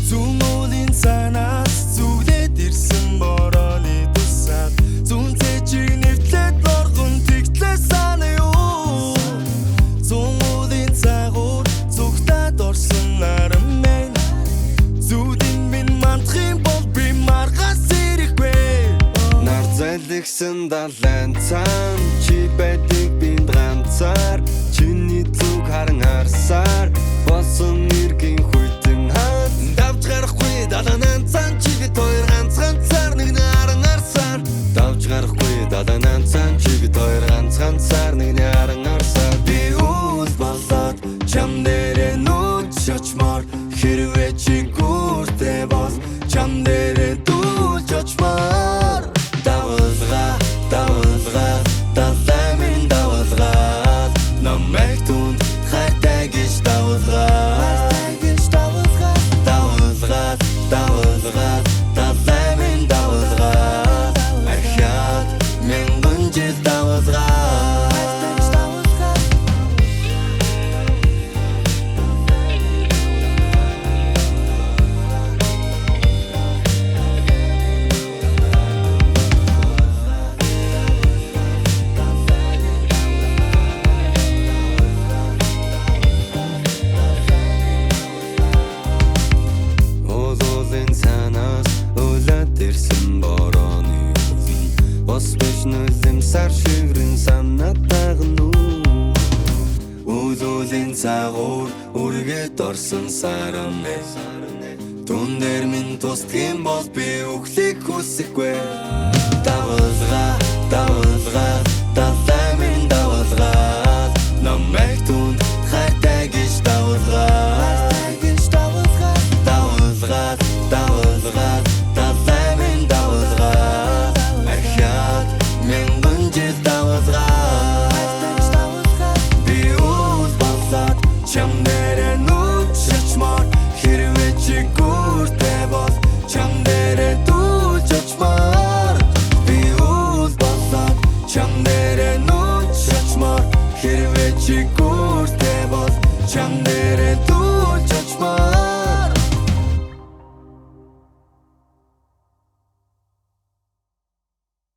Зүүнөлийн цаанаас зүглээд ирсэн борооны тусаад зүүн цэжиг нэвтлээд боргон тэгтлээ санаа юу. Зүүнөлийн цагуур зүгтаад орсон наран мэн зүүдин минь мандахын бол би маргаас ирэхгүй. Нар зайлгсан далайн цаан чи байдаг бинд ганцаар чиний зүг харан харсаар болсон иргэн хүйтэн хаад давж гарахгүй даланан цаан чигэд хоёр ганцаар нэг наран арсаар давж гарахгүй даланан цаан чигэд хоёр ганцаар нэг наран арсаар би үл болоод чам дээрээ нүүж очмоор хэрвээ чи гүртэй бол чам дээрээ дүүлж очмоор давалгаа далай минь давалгаа намайг түнд хайртай гэж давалгаа далай минь давалгаа ахаад мянган жил давалгаа. Ирсэн борооны өвн бос биш нулимсар шигрэн санаа тагнуу үүлүүлийн цагуур үргээд орсон саран түн дээр минь тусдгийн бол би өглийг хүсэхгүй. Давалгаа далай минь давалгаа намайг түнд хайртай гэж давалгаа чам дээрээ нүүж очмоор хэрвээ чи гүртэй бол чам дээрээ дүүлж очмоор би үл болоод чам дээрээ нүүж очмоор хэрвээ чи